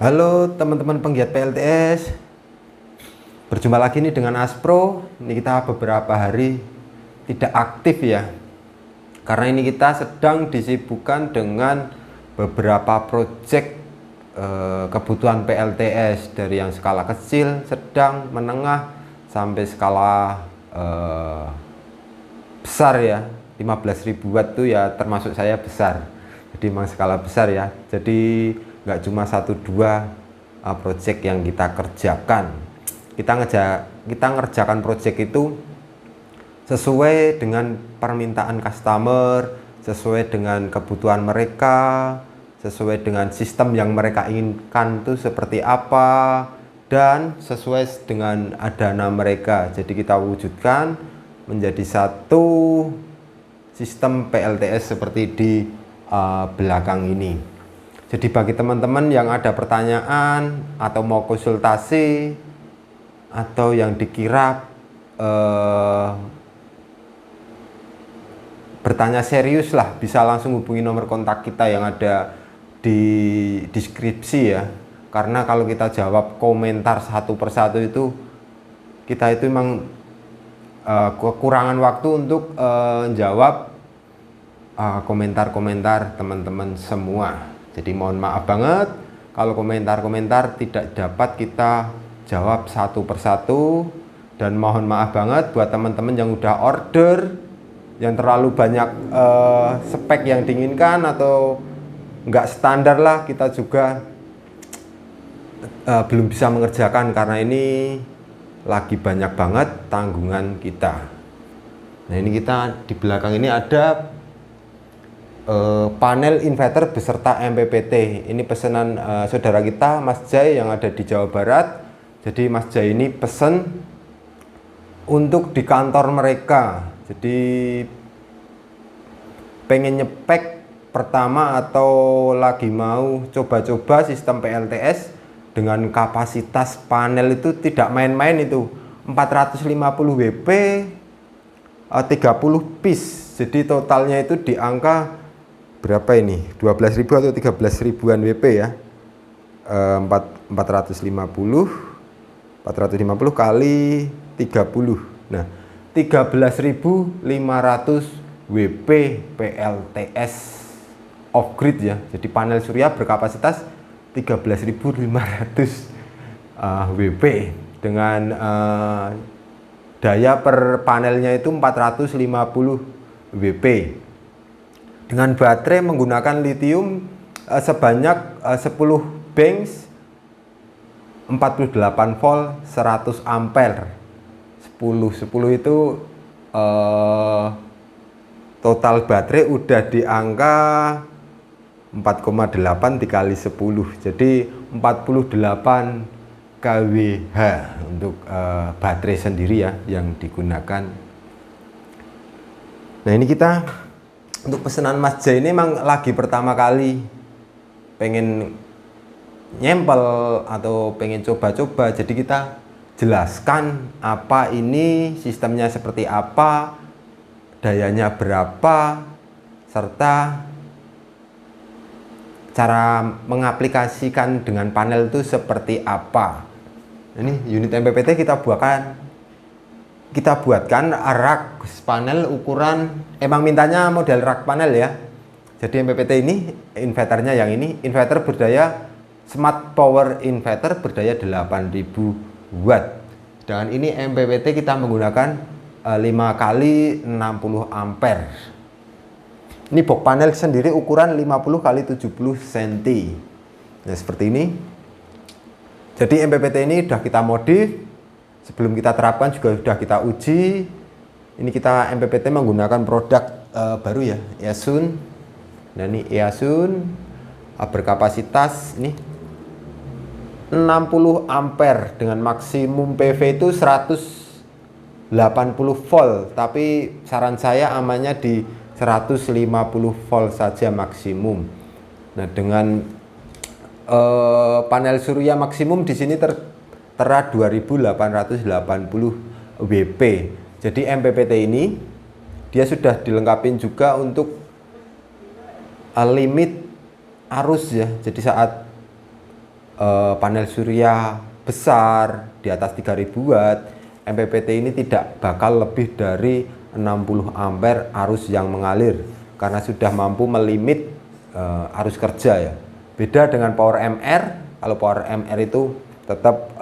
Halo teman-teman penggiat PLTS, berjumpa lagi nih dengan Aspro. Ini kita beberapa hari tidak aktif ya, karena ini kita sedang disibukkan dengan beberapa proyek kebutuhan PLTS, dari yang skala kecil, sedang, menengah, sampai skala besar ya. 15.000 watt tuh ya termasuk saya besar, jadi memang skala besar ya. Jadi nggak cuma 1-2 project yang kita kerjakan. Kita ngerjakan project itu sesuai dengan permintaan customer, sesuai dengan kebutuhan mereka, sesuai dengan sistem yang mereka inginkan itu seperti apa, dan sesuai dengan dana mereka. Jadi kita wujudkan menjadi satu sistem PLTS seperti di belakang ini. Jadi bagi teman-teman yang ada pertanyaan atau mau konsultasi, atau yang dikira bertanya serius lah, bisa langsung hubungi nomor kontak kita yang ada di deskripsi ya. Karena kalau kita jawab komentar satu persatu itu, kita itu memang kekurangan waktu untuk jawab komentar-komentar teman-teman semua. Jadi mohon maaf banget kalau komentar-komentar tidak dapat kita jawab satu persatu. Dan mohon maaf banget buat teman-teman yang udah order yang terlalu banyak spek yang diinginkan atau nggak standar lah, kita juga belum bisa mengerjakan karena ini lagi banyak banget tanggungan kita. Nah, ini kita di belakang ini ada panel inverter beserta MPPT. Ini pesanan saudara kita Mas Jai yang ada di Jawa Barat. Jadi Mas Jai ini pesen untuk di kantor mereka. Jadi pengen nyepek pertama atau lagi mau coba-coba sistem PLTS dengan kapasitas panel itu tidak main-main, itu 450 WP 30 piece. Jadi totalnya itu di angka berapa ini? 12.000 atau 13.000-an WP ya. 450 kali 30. Nah, 13.500 WP PLTS off grid ya. Jadi panel surya berkapasitas 13.500 WP dengan daya per panelnya itu 450 WP. Dengan baterai menggunakan lithium sebanyak 10 banks 48 volt 100 ampere. 10 itu total baterai udah di angka 4,8 dikali 10, jadi 48 kWh untuk baterai sendiri ya yang digunakan. Nah, ini kita untuk pesanan Mas Jai ini memang lagi pertama kali pengen nyempel atau pengen coba-coba. Jadi kita jelaskan apa ini, sistemnya seperti apa, dayanya berapa, serta cara mengaplikasikan dengan panel itu seperti apa. Ini unit MPPT kita buatkan rak panel ukuran, emang mintanya model rak panel ya. Jadi MPPT ini inverternya yang ini, inverter berdaya smart power inverter berdaya 8000 watt. Dengan ini MPPT kita menggunakan 5 kali 60 ampere. Ini box panel sendiri ukuran 50 kali 70 cm. Nah, seperti ini. Jadi MPPT ini sudah kita modif, sebelum kita terapkan juga sudah kita uji. Ini kita MPPT menggunakan produk baru ya, Easun. Nah, ini Easun berkapasitas ini 60 ampere dengan maksimum PV itu 180 volt, tapi saran saya amannya di 150 volt saja maksimum. Nah, dengan panel surya maksimum di sini tertera 2880 WP. Jadi MPPT ini dia sudah dilengkapi juga untuk limit arus ya. Jadi saat panel surya besar di atas 3000 watt, MPPT ini tidak bakal lebih dari 60 ampere arus yang mengalir karena sudah mampu melimit arus kerja ya. Beda dengan power MR, kalau power MR itu tetap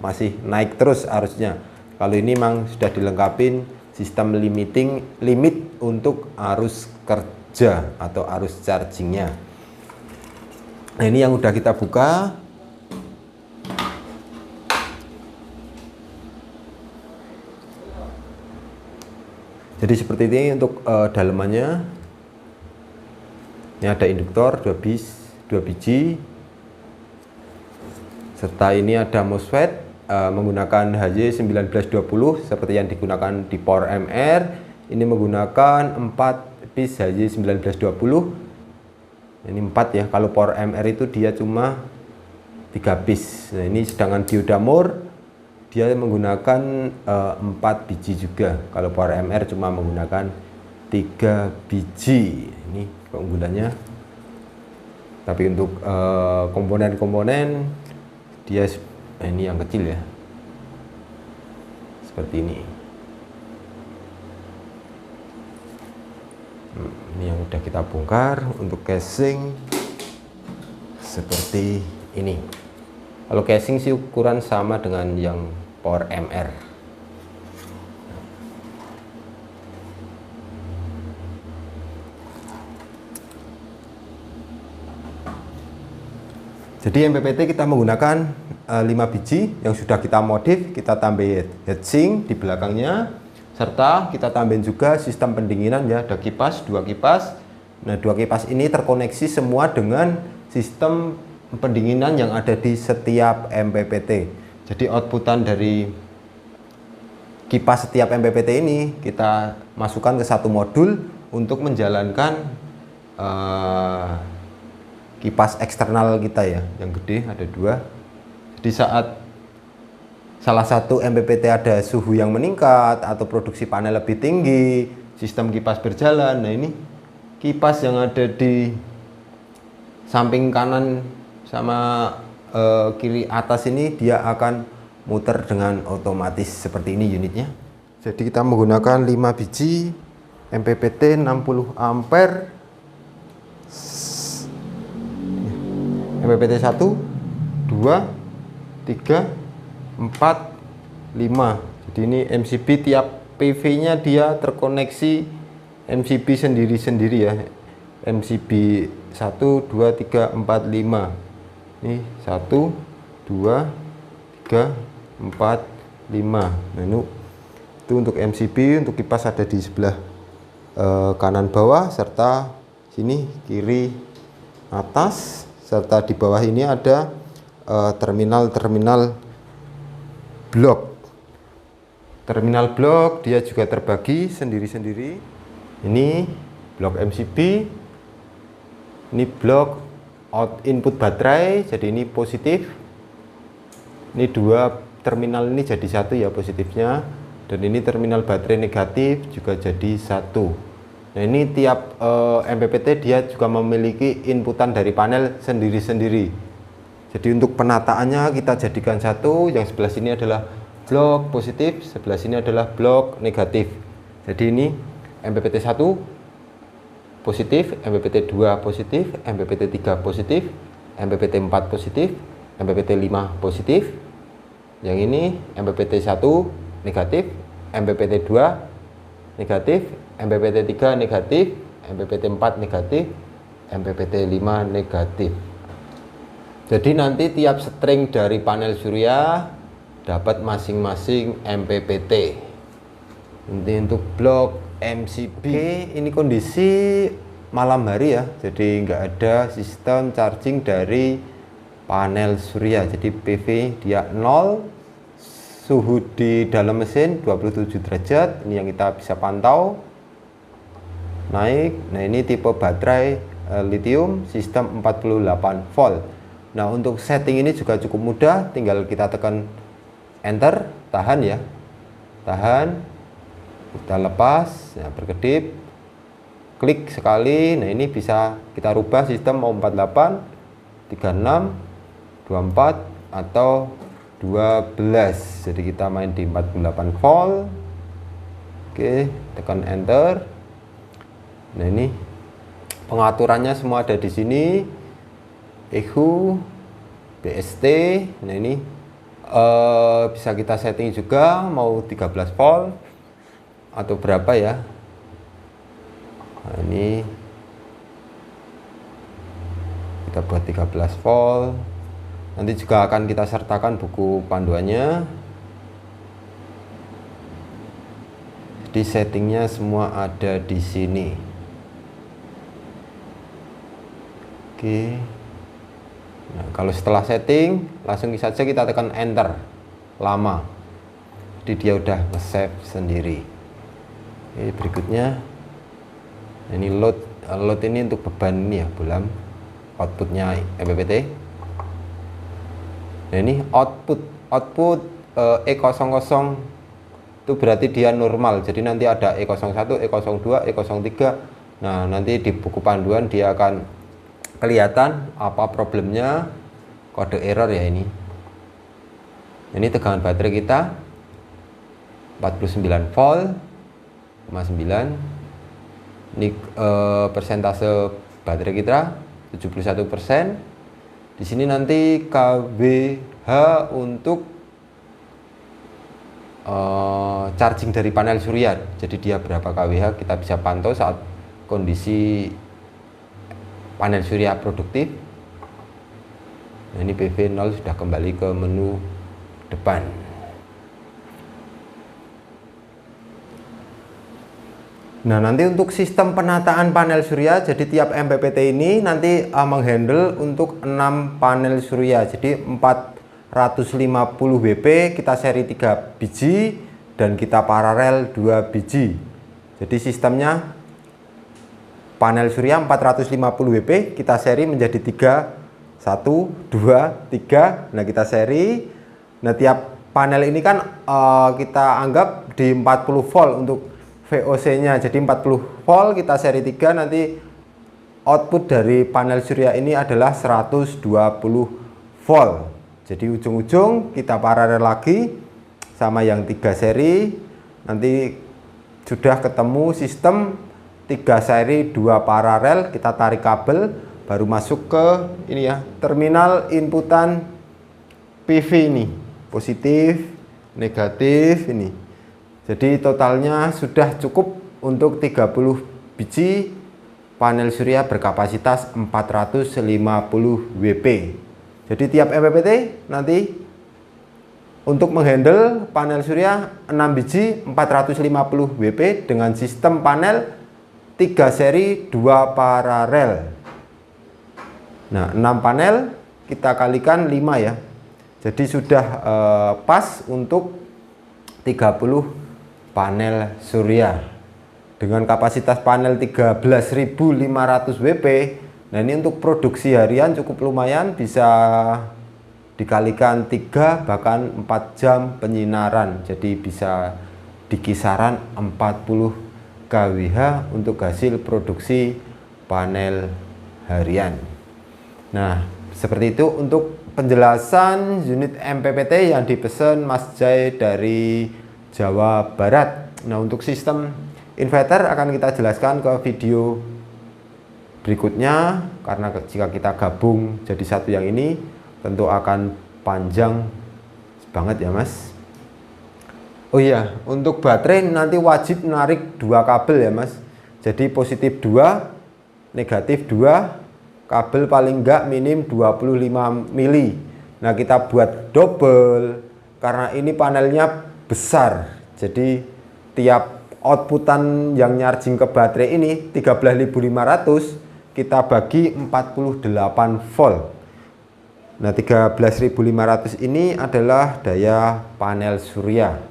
masih naik terus arusnya. Kalau ini memang sudah dilengkapin sistem limit untuk arus kerja atau arus chargingnya. Nah, ini yang udah kita buka. Jadi seperti ini untuk dalemannya. Ini ada induktor 2 biji. Serta ini ada MOSFET menggunakan HY1920 seperti yang digunakan di Power MR. Ini menggunakan 4 piece HY1920. Ini 4 ya. Kalau Power MR itu dia cuma 3 piece. Nah, ini sedangkan Diodamur dia menggunakan 4 biji juga. Kalau Power MR cuma menggunakan 3 biji. Ini keunggulannya. Tapi untuk komponen-komponen dia ini yang kecil ya, seperti ini. Ini yang udah kita bongkar. Untuk casing seperti ini. Kalau casing sih ukuran sama dengan yang Power MR. Jadi MPPT kita menggunakan 5 biji yang sudah kita modif, kita tambahin heatsink di belakangnya, serta kita tambahin juga sistem pendinginan ya, ada kipas, 2 kipas. Nah, 2 kipas ini terkoneksi semua dengan sistem pendinginan yang ada di setiap MPPT. Jadi outputan dari kipas setiap MPPT ini kita masukkan ke satu modul untuk menjalankan kipas eksternal kita ya, yang gede ada 2. Jadi saat salah satu MPPT ada suhu yang meningkat atau produksi panel lebih tinggi, sistem kipas berjalan. Nah, ini kipas yang ada di samping kanan sama kiri atas ini dia akan muter dengan otomatis seperti ini unitnya. Jadi kita menggunakan 5 biji MPPT 60 ampere. MPPT 1, 2, 3, 4, 5. Jadi ini MCB, tiap PV nya dia terkoneksi MCB sendiri-sendiri ya. MCB 1, 2, 3, 4, 5. Ini 1, 2, 3, 4, 5. Nah, ini itu untuk MCB. Untuk kipas ada di sebelah kanan bawah, serta sini kiri atas, serta di bawah ini ada terminal blok. Terminal blok dia juga terbagi sendiri-sendiri. Ini blok MCB, ini blok input baterai, jadi ini positif. Ini 2 terminal ini jadi 1 ya positifnya, dan ini terminal baterai negatif juga jadi 1. Nah, ini tiap MPPT dia juga memiliki inputan dari panel sendiri-sendiri. Jadi untuk penataannya kita jadikan satu, yang sebelah sini adalah blok positif, sebelah sini adalah blok negatif. Jadi ini MPPT 1 positif, MPPT 2 positif, MPPT 3 positif, MPPT 4 positif, MPPT 5 positif. Yang ini MPPT 1 negatif, MPPT 2 negatif, MPPT 3 negatif, MPPT 4 negatif, MPPT 5 negatif. Jadi nanti tiap string dari panel surya dapat masing-masing MPPT. Nanti untuk blok MCB ini kondisi malam hari ya, jadi nggak ada sistem charging dari panel surya. Jadi PV dia 0, suhu di dalam mesin 27 derajat, ini yang kita bisa pantau naik. Nah, ini tipe baterai lithium sistem 48 volt. Nah, untuk setting ini juga cukup mudah, tinggal kita tekan enter, tahan ya, tahan, kita lepas, ya, berkedip, klik sekali. Nah, ini bisa kita rubah sistem mau 48, 36, 24 atau 12. Jadi kita main di 48 volt. Oke, tekan enter. Nah, ini pengaturannya semua ada di sini. EHU, BST. Nah, ini bisa kita setting juga mau 13 volt atau berapa ya. Nah, ini kita buat 13 volt. Nanti juga akan kita sertakan buku panduannya. Jadi settingnya semua ada di sini. Oke. Nah, kalau setelah setting langsung saja kita tekan enter. Lama. Jadi dia udah nge-save sendiri. Oke, berikutnya. Nah, ini load ini untuk beban ini ya, bolam outputnya MPPT. Nah, ini output E00 itu berarti dia normal. Jadi nanti ada E01, E02, E03. Nah, nanti di buku panduan dia akan kelihatan apa problemnya, kode error ya ini. Ini tegangan baterai kita 49 volt, 9. Ini persentase baterai kita 71%. Di sini nanti kWh untuk charging dari panel surya. Jadi dia berapa kWh kita bisa pantau saat kondisi panel surya produktif. Nah, ini PV0 sudah kembali ke menu depan. Nah, nanti untuk sistem penataan panel surya, jadi tiap MPPT ini nanti menghandle untuk 6 panel surya. Jadi 450 WP kita seri 3 biji dan kita paralel 2 biji. Jadi sistemnya panel surya 450 WP kita seri menjadi 3, 1, 2, 3. Nah, kita seri. Nah, tiap panel ini kan kita anggap di 40 volt untuk VOC nya. Jadi 40 volt kita seri 3, nanti output dari panel surya ini adalah 120 volt. Jadi ujung-ujung kita paralel lagi sama yang 3 seri. Nanti sudah ketemu sistem 3 seri 2 paralel. Kita tarik kabel baru masuk ke ini ya, terminal inputan PV ini, positif, negatif ini. Jadi totalnya sudah cukup untuk 30 biji panel surya berkapasitas 450 WP. Jadi tiap MPPT nanti untuk menghandle panel surya 6 biji 450 WP dengan sistem panel 3 seri 2 paralel. Nah, 6 panel kita kalikan 5 ya. Jadi sudah pas untuk 30 panel surya dengan kapasitas panel 13.500 WP. Nah, ini untuk produksi harian cukup lumayan, bisa dikalikan 3 bahkan 4 jam penyinaran. Jadi bisa di kisaran 40 kWh untuk hasil produksi panel harian. Nah, seperti itu untuk penjelasan unit MPPT yang dipesan Mas Jai dari Jawa Barat. Nah, untuk sistem inverter akan kita jelaskan ke video berikutnya, karena jika kita gabung jadi satu yang ini tentu akan panjang banget ya Mas. Oh iya, untuk baterai nanti wajib menarik 2 kabel ya Mas. Jadi positif 2, negatif 2, kabel paling enggak minim 25 mili. Nah, kita buat double karena ini panelnya besar. Jadi tiap outputan yang charging ke baterai ini 13.500 kita bagi 48 volt. Nah, 13.500 ini adalah daya panel surya.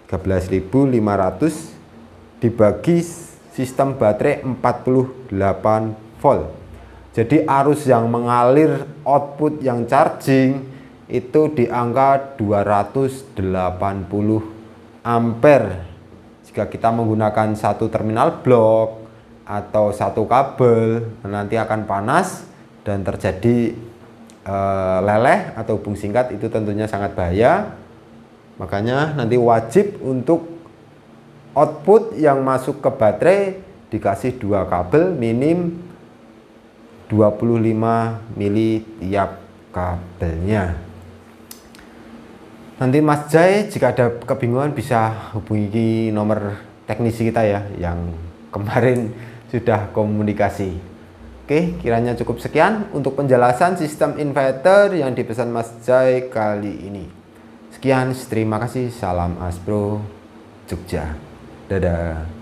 13.500 dibagi sistem baterai 48 volt. Jadi arus yang mengalir output yang charging itu di angka 280 ampere. Jika kita menggunakan satu terminal blok atau satu kabel, nanti akan panas dan terjadi leleh atau hubung singkat itu tentunya sangat bahaya. Makanya nanti wajib untuk output yang masuk ke baterai dikasih 2 kabel minim 25 mili tiap kabelnya. Nanti Mas Jai jika ada kebingungan bisa hubungi nomor teknisi kita ya yang kemarin sudah komunikasi. Oke, kiranya cukup sekian untuk penjelasan sistem inverter yang dipesan Mas Jai kali ini. Sekian, terima kasih. Salam Aspro Jogja. Dadah.